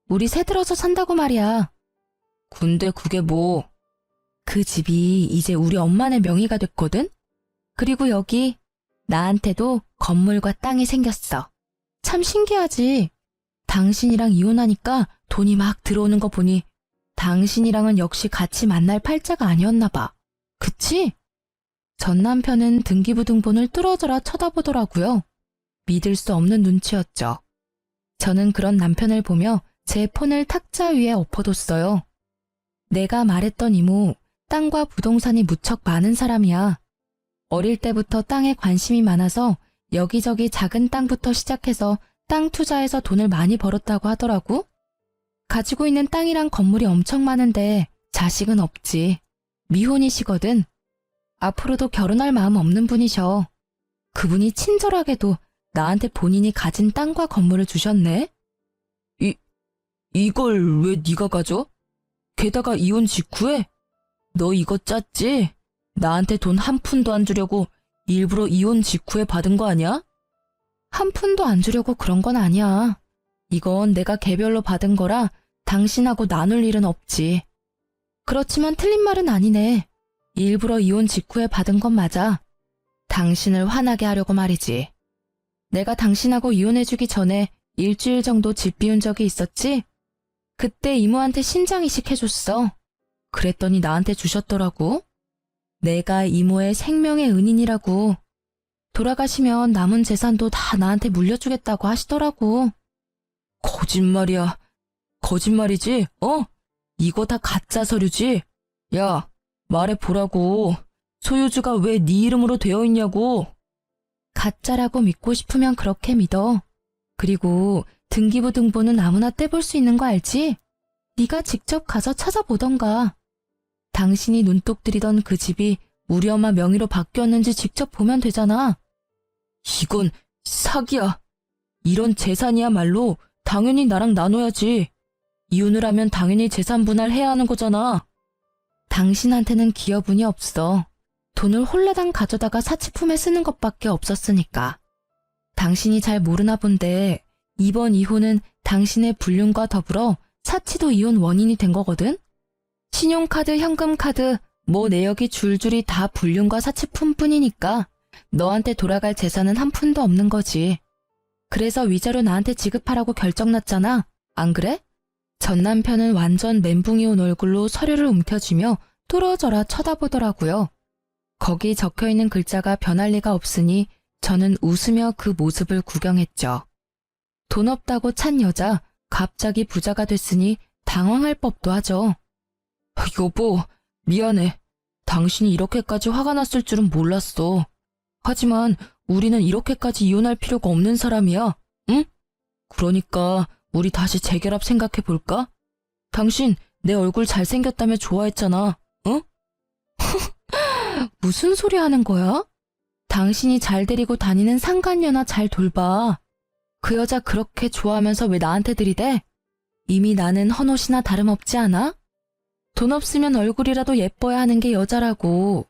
우리 새들어서 산다고 말이야. 근데 그게 뭐? 그 집이 이제 우리 엄마네 명의가 됐거든? 그리고 여기 나한테도 건물과 땅이 생겼어. 참 신기하지? 당신이랑 이혼하니까 돈이 막 들어오는 거 보니 당신이랑은 역시 같이 만날 팔자가 아니었나 봐. 그치? 전 남편은 등기부등본을 뚫어져라 쳐다보더라고요. 믿을 수 없는 눈치였죠. 저는 그런 남편을 보며 제 폰을 탁자 위에 엎어뒀어요. 내가 말했던 이모, 땅과 부동산이 무척 많은 사람이야. 어릴 때부터 땅에 관심이 많아서 여기저기 작은 땅부터 시작해서 땅 투자해서 돈을 많이 벌었다고 하더라고. 가지고 있는 땅이랑 건물이 엄청 많은데 자식은 없지. 미혼이시거든. 앞으로도 결혼할 마음 없는 분이셔. 그분이 친절하게도 나한테 본인이 가진 땅과 건물을 주셨네. 이걸 왜 네가 가져? 게다가 이혼 직후에? 너 이거 짰지? 나한테 돈 한 푼도 안 주려고 일부러 이혼 직후에 받은 거 아니야? 한 푼도 안 주려고 그런 건 아니야. 이건 내가 개별로 받은 거라 당신하고 나눌 일은 없지. 그렇지만 틀린 말은 아니네. 일부러 이혼 직후에 받은 건 맞아. 당신을 화나게 하려고 말이지. 내가 당신하고 이혼해주기 전에 일주일 정도 집 비운 적이 있었지? 그때 이모한테 신장 이식해줬어. 그랬더니 나한테 주셨더라고. 내가 이모의 생명의 은인이라고. 돌아가시면 남은 재산도 다 나한테 물려주겠다고 하시더라고. 거짓말이야. 거짓말이지? 이거 다 가짜 서류지? 야, 말해보라고. 소유주가 왜 네 이름으로 되어 있냐고. 가짜라고 믿고 싶으면 그렇게 믿어. 그리고 등기부등본은 아무나 떼볼 수 있는 거 알지? 네가 직접 가서 찾아보던가. 당신이 눈독 들이던 그 집이 우리 엄마 명의로 바뀌었는지 직접 보면 되잖아. 이건 사기야. 이런 재산이야말로 당연히 나랑 나눠야지. 이혼을 하면 당연히 재산 분할해야 하는 거잖아. 당신한테는 기여분이 없어. 돈을 홀라당 가져다가 사치품에 쓰는 것밖에 없었으니까. 당신이 잘 모르나 본데 이번 이혼은 당신의 불륜과 더불어 사치도 이혼 원인이 된 거거든? 신용카드, 현금카드, 뭐 내역이 줄줄이 다 불륜과 사치품뿐이니까 너한테 돌아갈 재산은 한 푼도 없는 거지. 그래서 위자료 나한테 지급하라고 결정났잖아. 안 그래? 전 남편은 완전 멘붕이 온 얼굴로 서류를 움켜쥐며 뚫어져라 쳐다보더라고요. 거기 적혀있는 글자가 변할 리가 없으니 저는 웃으며 그 모습을 구경했죠. 돈 없다고 찬 여자, 갑자기 부자가 됐으니 당황할 법도 하죠. 여보, 미안해. 당신이 이렇게까지 화가 났을 줄은 몰랐어. 하지만 우리는 이렇게까지 이혼할 필요가 없는 사람이야. 응? 그러니까 우리 다시 재결합 생각해 볼까? 당신 내 얼굴 잘생겼다며 좋아했잖아. 응? 무슨 소리 하는 거야? 당신이 잘 데리고 다니는 상간녀나 잘 돌봐. 그 여자 그렇게 좋아하면서 왜 나한테 들이대? 이미 나는 헌옷이나 다름없지 않아? 돈 없으면 얼굴이라도 예뻐야 하는 게 여자라고.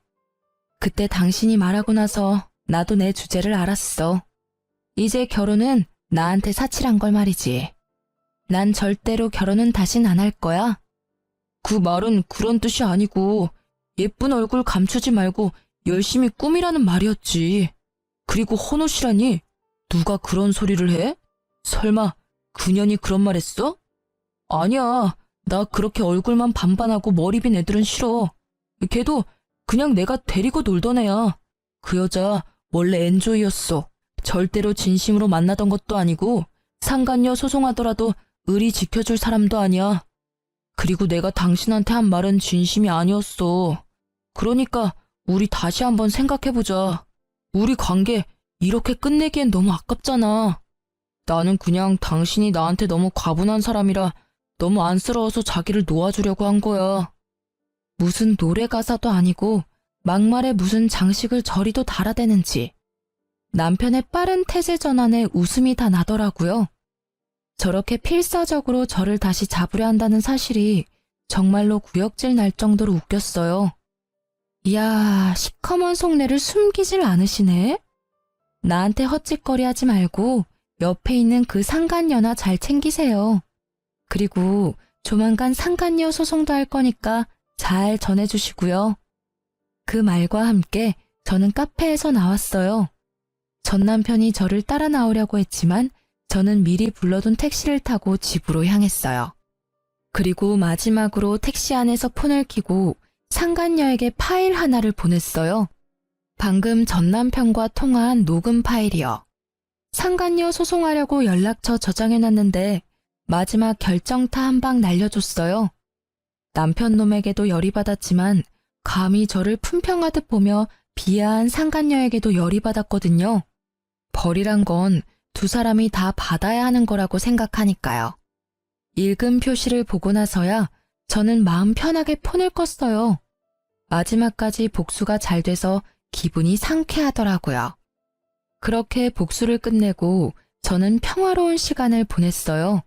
그때 당신이 말하고 나서 나도 내 주제를 알았어. 이제 결혼은 나한테 사치란 걸 말이지. 난 절대로 결혼은 다신 안 할 거야. 그 말은 그런 뜻이 아니고 예쁜 얼굴 감추지 말고 열심히 꾸미라는 말이었지. 그리고 헌옷이라니? 누가 그런 소리를 해? 설마 그년이 그런 말 했어? 아니야. 나 그렇게 얼굴만 반반하고 머리 빈 애들은 싫어. 걔도 그냥 내가 데리고 놀던 애야. 그 여자 원래 엔조이였어. 절대로 진심으로 만나던 것도 아니고 상간녀 소송하더라도 의리 지켜줄 사람도 아니야. 그리고 내가 당신한테 한 말은 진심이 아니었어. 그러니까 우리 다시 한번 생각해보자. 우리 관계 이렇게 끝내기엔 너무 아깝잖아. 나는 그냥 당신이 나한테 너무 과분한 사람이라 너무 안쓰러워서 자기를 놓아주려고 한 거야. 무슨 노래 가사도 아니고 막말에 무슨 장식을 저리도 달아대는지. 남편의 빠른 태세 전환에 웃음이 다 나더라고요. 저렇게 필사적으로 저를 다시 잡으려 한다는 사실이 정말로 구역질 날 정도로 웃겼어요. 이야, 시커먼 속내를 숨기질 않으시네? 나한테 헛짓거리하지 말고 옆에 있는 그 상간녀나 잘 챙기세요. 그리고 조만간 상간녀 소송도 할 거니까 잘 전해주시고요. 그 말과 함께 저는 카페에서 나왔어요. 전 남편이 저를 따라 나오려고 했지만 저는 미리 불러둔 택시를 타고 집으로 향했어요. 그리고 마지막으로 택시 안에서 폰을 켜고 상간녀에게 파일 하나를 보냈어요. 방금 전 남편과 통화한 녹음 파일이요. 상간녀 소송하려고 연락처 저장해놨는데 마지막 결정타 한 방 날려줬어요. 남편 놈에게도 열이 받았지만 감히 저를 품평하듯 보며 비하한 상간녀에게도 열이 받았거든요. 벌이란 건 두 사람이 다 받아야 하는 거라고 생각하니까요. 읽은 표시를 보고 나서야 저는 마음 편하게 폰을 껐어요. 마지막까지 복수가 잘 돼서 기분이 상쾌하더라고요. 그렇게 복수를 끝내고 저는 평화로운 시간을 보냈어요.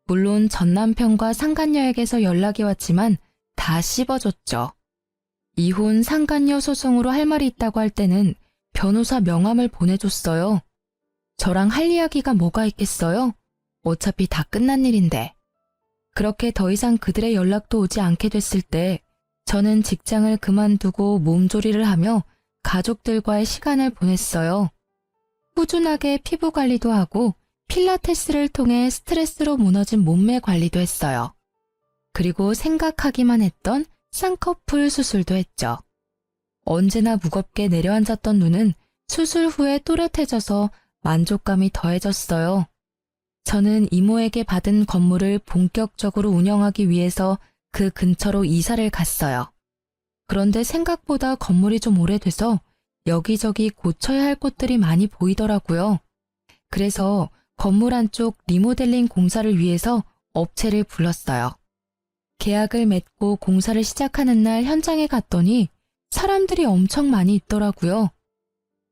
물론 전 남편과 상간녀에게서 연락이 왔지만 다 씹어줬죠. 이혼 상간녀 소송으로 할 말이 있다고 할 때는 변호사 명함을 보내줬어요. 저랑 할 이야기가 뭐가 있겠어요? 어차피 다 끝난 일인데. 그렇게 더 이상 그들의 연락도 오지 않게 됐을 때 저는 직장을 그만두고 몸조리를 하며 가족들과의 시간을 보냈어요. 꾸준하게 피부 관리도 하고 필라테스를 통해 스트레스로 무너진 몸매 관리도 했어요. 그리고 생각하기만 했던 쌍꺼풀 수술도 했죠. 언제나 무겁게 내려앉았던 눈은 수술 후에 또렷해져서 만족감이 더해졌어요. 저는 이모에게 받은 건물을 본격적으로 운영하기 위해서 그 근처로 이사를 갔어요. 그런데 생각보다 건물이 좀 오래돼서 여기저기 고쳐야 할 곳들이 많이 보이더라고요. 그래서 건물 안쪽 리모델링 공사를 위해서 업체를 불렀어요. 계약을 맺고 공사를 시작하는 날 현장에 갔더니 사람들이 엄청 많이 있더라고요.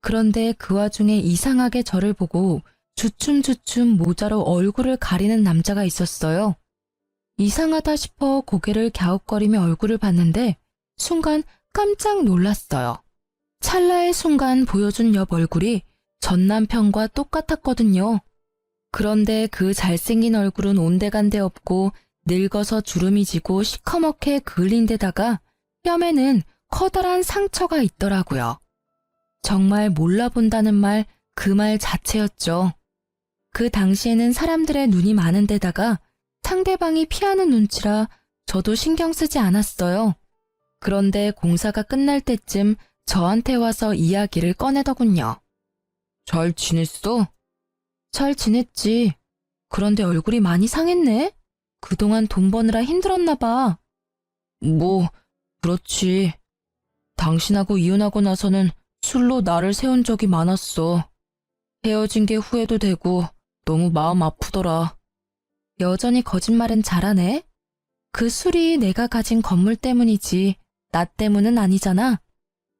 그런데 그 와중에 이상하게 저를 보고 주춤주춤 모자로 얼굴을 가리는 남자가 있었어요. 이상하다 싶어 고개를 갸웃거리며 얼굴을 봤는데 순간 깜짝 놀랐어요. 찰나의 순간 보여준 옆 얼굴이 전 남편과 똑같았거든요. 그런데 그 잘생긴 얼굴은 온데간데 없고 늙어서 주름이 지고 시커멓게 그을린 데다가 뺨에는 커다란 상처가 있더라고요. 정말 몰라본다는 말, 그 말 자체였죠. 그 당시에는 사람들의 눈이 많은 데다가 상대방이 피하는 눈치라 저도 신경 쓰지 않았어요. 그런데 공사가 끝날 때쯤 저한테 와서 이야기를 꺼내더군요. 잘 지냈어? 잘 지냈지. 그런데 얼굴이 많이 상했네? 그동안 돈 버느라 힘들었나 봐. 뭐, 그렇지. 당신하고 이혼하고 나서는 술로 나를 세운 적이 많았어. 헤어진 게 후회도 되고 너무 마음 아프더라. 여전히 거짓말은 잘하네. 그 술이 내가 가진 건물 때문이지 나 때문은 아니잖아.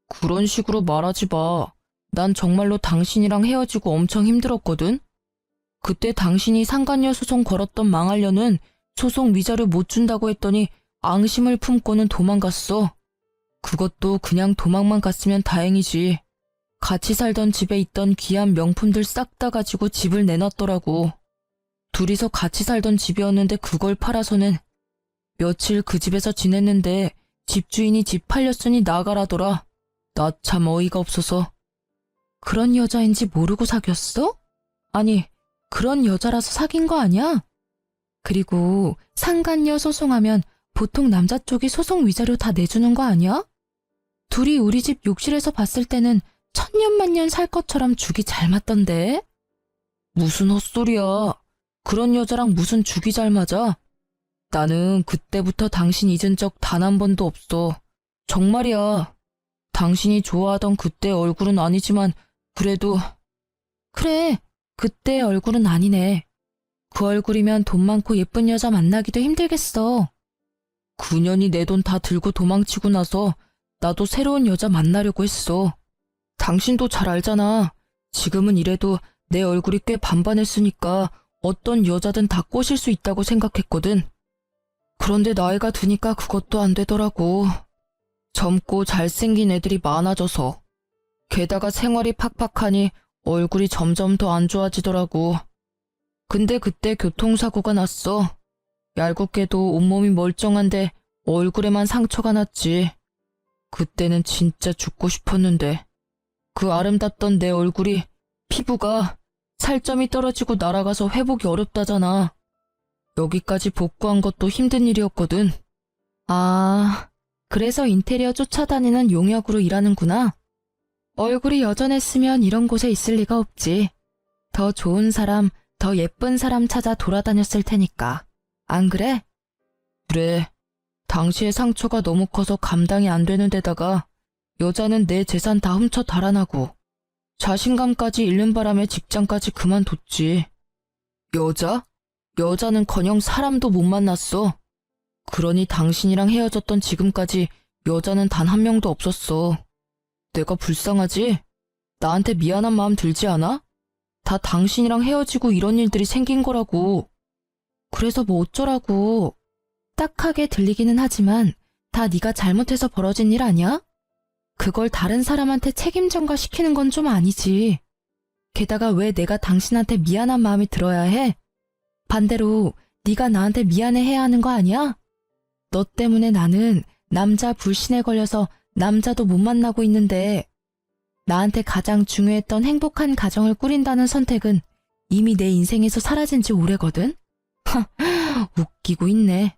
그런 식으로 말하지 마. 난 정말로 당신이랑 헤어지고 엄청 힘들었거든. 그때 당신이 상간녀 소송 걸었던 망할녀는 소송 위자료 못 준다고 했더니 앙심을 품고는 도망갔어. 그것도 그냥 도망만 갔으면 다행이지. 같이 살던 집에 있던 귀한 명품들 싹 다 가지고 집을 내놨더라고. 둘이서 같이 살던 집이었는데 그걸 팔아서는 며칠 그 집에서 지냈는데 집주인이 집 팔렸으니 나가라더라. 나 참 어이가 없어서. 그런 여자인지 모르고 사귀었어? 아니, 그런 여자라서 사귄 거 아니야? 그리고 상간녀 소송하면 보통 남자 쪽이 소송 위자료 다 내주는 거 아니야? 둘이 우리 집 욕실에서 봤을 때는 천년만년 살 것처럼 죽이 잘 맞던데? 무슨 헛소리야. 그런 여자랑 무슨 죽이 잘 맞아? 나는 그때부터 당신 잊은 적 단 한 번도 없어. 정말이야. 당신이 좋아하던 그때 얼굴은 아니지만 그래도. 그래, 그때 얼굴은 아니네. 그 얼굴이면 돈 많고 예쁜 여자 만나기도 힘들겠어. 9년이 내 돈 다 들고 도망치고 나서 나도 새로운 여자 만나려고 했어. 당신도 잘 알잖아. 지금은 이래도 내 얼굴이 꽤 반반했으니까 어떤 여자든 다 꼬실 수 있다고 생각했거든. 그런데 나이가 드니까 그것도 안 되더라고. 젊고 잘생긴 애들이 많아져서. 게다가 생활이 팍팍하니 얼굴이 점점 더 안 좋아지더라고. 근데 그때 교통사고가 났어. 얄궂게도 온몸이 멀쩡한데 얼굴에만 상처가 났지. 그때는 진짜 죽고 싶었는데 그 아름답던 내 얼굴이 피부가 살점이 떨어지고 날아가서 회복이 어렵다잖아. 여기까지 복구한 것도 힘든 일이었거든. 아, 그래서 인테리어 쫓아다니는 용역으로 일하는구나. 얼굴이 여전했으면 이런 곳에 있을 리가 없지. 더 좋은 사람, 더 예쁜 사람 찾아 돌아다녔을 테니까. 안 그래? 그래. 당시의 상처가 너무 커서 감당이 안 되는 데다가 여자는 내 재산 다 훔쳐 달아나고 자신감까지 잃는 바람에 직장까지 그만뒀지. 여자? 여자는커녕 사람도 못 만났어. 그러니 당신이랑 헤어졌던 지금까지 여자는 단 한 명도 없었어. 내가 불쌍하지? 나한테 미안한 마음 들지 않아? 다 당신이랑 헤어지고 이런 일들이 생긴 거라고. 그래서 뭐 어쩌라고. 딱하게 들리기는 하지만 다 네가 잘못해서 벌어진 일 아니야? 그걸 다른 사람한테 책임 전가시키는 건 좀 아니지. 게다가 왜 내가 당신한테 미안한 마음이 들어야 해? 반대로 네가 나한테 미안해해야 하는 거 아니야? 너 때문에 나는 남자 불신에 걸려서 남자도 못 만나고 있는데 나한테 가장 중요했던 행복한 가정을 꾸린다는 선택은 이미 내 인생에서 사라진 지 오래거든? 웃기고 있네.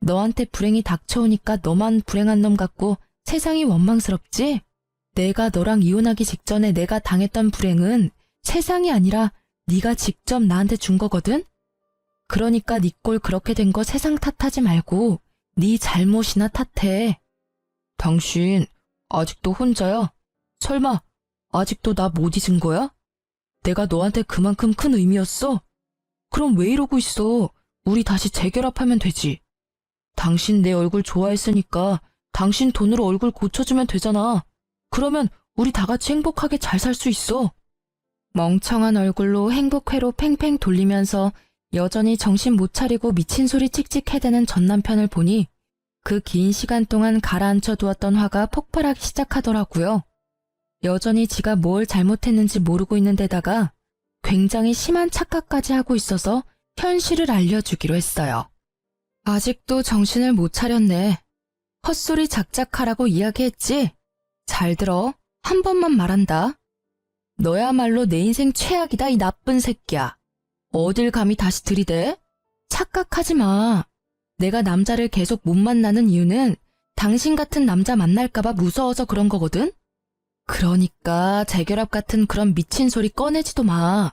너한테 불행이 닥쳐오니까 너만 불행한 놈 같고 세상이 원망스럽지? 내가 너랑 이혼하기 직전에 내가 당했던 불행은 세상이 아니라 네가 직접 나한테 준 거거든? 그러니까 네 꼴 그렇게 된 거 세상 탓하지 말고 네 잘못이나 탓해. 당신 아직도 혼자야? 설마 아직도 나 못 잊은 거야? 내가 너한테 그만큼 큰 의미였어? 그럼 왜 이러고 있어? 우리 다시 재결합하면 되지. 당신 내 얼굴 좋아했으니까 당신 돈으로 얼굴 고쳐주면 되잖아. 그러면 우리 다 같이 행복하게 잘 살 수 있어. 멍청한 얼굴로 행복회로 팽팽 돌리면서 여전히 정신 못 차리고 미친 소리 찍찍 해대는 전 남편을 보니 그 긴 시간 동안 가라앉혀 두었던 화가 폭발하기 시작하더라고요. 여전히 지가 뭘 잘못했는지 모르고 있는 데다가 굉장히 심한 착각까지 하고 있어서 현실을 알려주기로 했어요. 아직도 정신을 못 차렸네. 헛소리 작작하라고 이야기했지? 잘 들어. 한 번만 말한다. 너야말로 내 인생 최악이다, 이 나쁜 새끼야. 어딜 감히 다시 들이대? 착각하지 마. 내가 남자를 계속 못 만나는 이유는 당신 같은 남자 만날까봐 무서워서 그런 거거든? 그러니까 재결합 같은 그런 미친 소리 꺼내지도 마.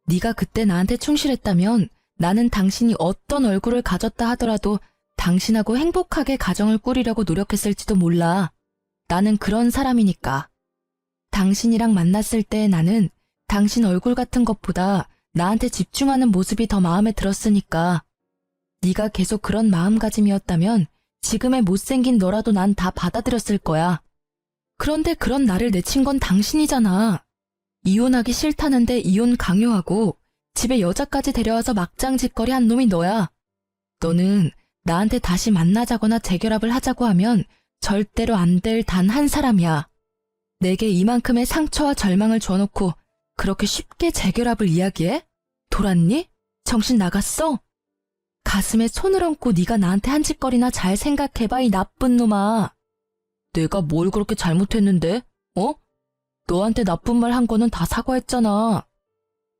네가 그때 나한테 충실했다면 나는 당신이 어떤 얼굴을 가졌다 하더라도 당신하고 행복하게 가정을 꾸리려고 노력했을지도 몰라. 나는 그런 사람이니까. 당신이랑 만났을 때 나는 당신 얼굴 같은 것보다 나한테 집중하는 모습이 더 마음에 들었으니까. 네가 계속 그런 마음가짐이었다면 지금의 못생긴 너라도 난 다 받아들였을 거야. 그런데 그런 나를 내친 건 당신이잖아. 이혼하기 싫다는데 이혼 강요하고 집에 여자까지 데려와서 막장 짓거리 한 놈이 너야. 너는 나한테 다시 만나자거나 재결합을 하자고 하면 절대로 안 될 단 한 사람이야. 내게 이만큼의 상처와 절망을 줘놓고 그렇게 쉽게 재결합을 이야기해? 돌았니? 정신 나갔어? 가슴에 손을 얹고 네가 나한테 한 짓거리나 잘 생각해봐, 이 나쁜 놈아. 내가 뭘 그렇게 잘못했는데? 너한테 나쁜 말 한 거는 다 사과했잖아.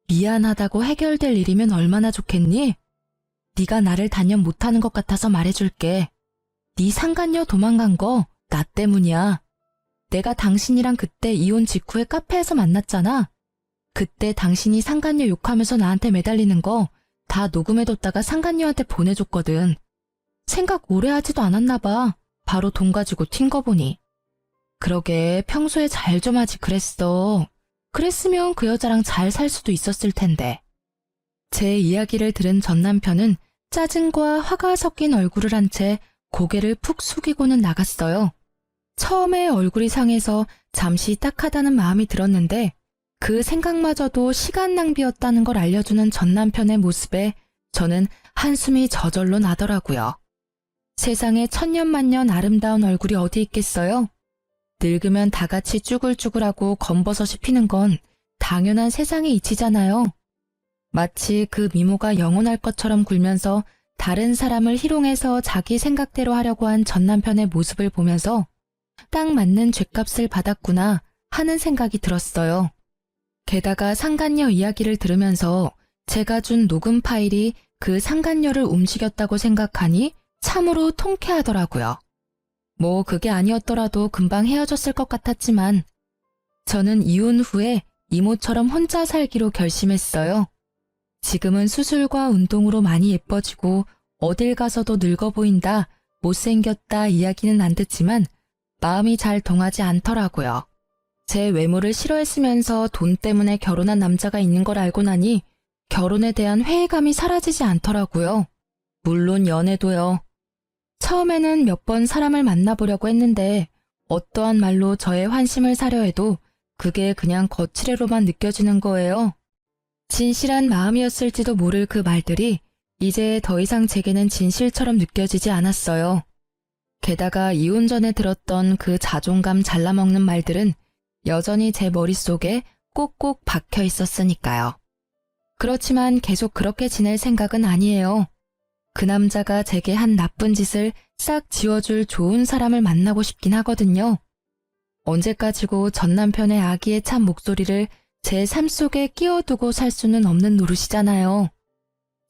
미안하다고 해결될 일이면 얼마나 좋겠니? 네가 나를 단연 못하는 것 같아서 말해줄게. 네 상간녀 도망간 거 나 때문이야. 내가 당신이랑 그때 이혼 직후에 카페에서 만났잖아. 그때 당신이 상간녀 욕하면서 나한테 매달리는 거 다 녹음해뒀다가 상간녀한테 보내줬거든. 생각 오래 하지도 않았나 봐. 바로 돈 가지고 튄 거 보니. 그러게 평소에 잘 좀 하지 그랬어. 그랬으면 그 여자랑 잘 살 수도 있었을 텐데. 제 이야기를 들은 전 남편은 짜증과 화가 섞인 얼굴을 한 채 고개를 푹 숙이고는 나갔어요. 처음에 얼굴이 상해서 잠시 딱하다는 마음이 들었는데 그 생각마저도 시간 낭비였다는 걸 알려주는 전 남편의 모습에 저는 한숨이 저절로 나더라고요. 세상에 천년만년 아름다운 얼굴이 어디 있겠어요? 늙으면 다 같이 쭈글쭈글하고 검버섯이 피는 건 당연한 세상의 이치잖아요. 마치 그 미모가 영원할 것처럼 굴면서 다른 사람을 희롱해서 자기 생각대로 하려고 한 전 남편의 모습을 보면서 딱 맞는 죗값을 받았구나 하는 생각이 들었어요. 게다가 상간녀 이야기를 들으면서 제가 준 녹음 파일이 그 상간녀를 움직였다고 생각하니 참으로 통쾌하더라고요. 뭐 그게 아니었더라도 금방 헤어졌을 것 같았지만 저는 이혼 후에 이모처럼 혼자 살기로 결심했어요. 지금은 수술과 운동으로 많이 예뻐지고 어딜 가서도 늙어 보인다, 못생겼다 이야기는 안 듣지만 마음이 잘 동하지 않더라고요. 제 외모를 싫어했으면서 돈 때문에 결혼한 남자가 있는 걸 알고 나니 결혼에 대한 회의감이 사라지지 않더라고요. 물론 연애도요. 처음에는 몇 번 사람을 만나보려고 했는데 어떠한 말로 저의 환심을 사려 해도 그게 그냥 거칠애로만 느껴지는 거예요. 진실한 마음이었을지도 모를 그 말들이 이제 더 이상 제게는 진실처럼 느껴지지 않았어요. 게다가 이혼 전에 들었던 그 자존감 잘라먹는 말들은 여전히 제 머릿속에 꼭꼭 박혀 있었으니까요. 그렇지만 계속 그렇게 지낼 생각은 아니에요. 그 남자가 제게 한 나쁜 짓을 싹 지워줄 좋은 사람을 만나고 싶긴 하거든요. 언제까지고 전 남편의 아기의 참 목소리를 제 삶 속에 끼워두고 살 수는 없는 노릇이잖아요.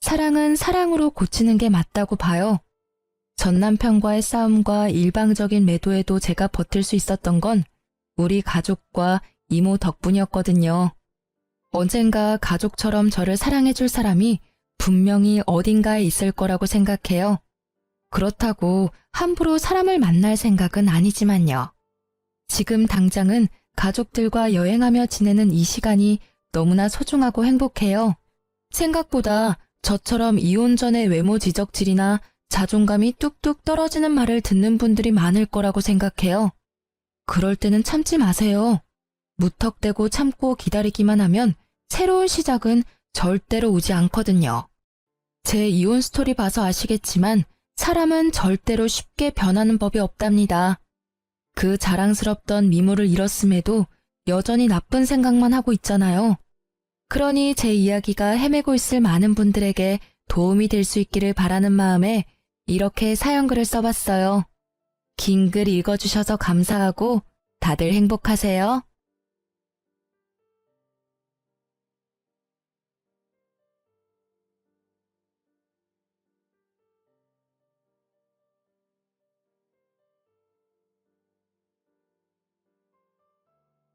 사랑은 사랑으로 고치는 게 맞다고 봐요. 전 남편과의 싸움과 일방적인 매도에도 제가 버틸 수 있었던 건 우리 가족과 이모 덕분이었거든요. 언젠가 가족처럼 저를 사랑해줄 사람이 분명히 어딘가에 있을 거라고 생각해요. 그렇다고 함부로 사람을 만날 생각은 아니지만요. 지금 당장은 가족들과 여행하며 지내는 이 시간이 너무나 소중하고 행복해요. 생각보다 저처럼 이혼 전의 외모 지적질이나 자존감이 뚝뚝 떨어지는 말을 듣는 분들이 많을 거라고 생각해요. 그럴 때는 참지 마세요. 무턱대고 참고 기다리기만 하면 새로운 시작은 절대로 오지 않거든요. 제 이혼 스토리 봐서 아시겠지만 사람은 절대로 쉽게 변하는 법이 없답니다. 그 자랑스럽던 미모를 잃었음에도 여전히 나쁜 생각만 하고 있잖아요. 그러니 제 이야기가 헤매고 있을 많은 분들에게 도움이 될 수 있기를 바라는 마음에 이렇게 사연글을 써봤어요. 긴 글 읽어주셔서 감사하고 다들 행복하세요.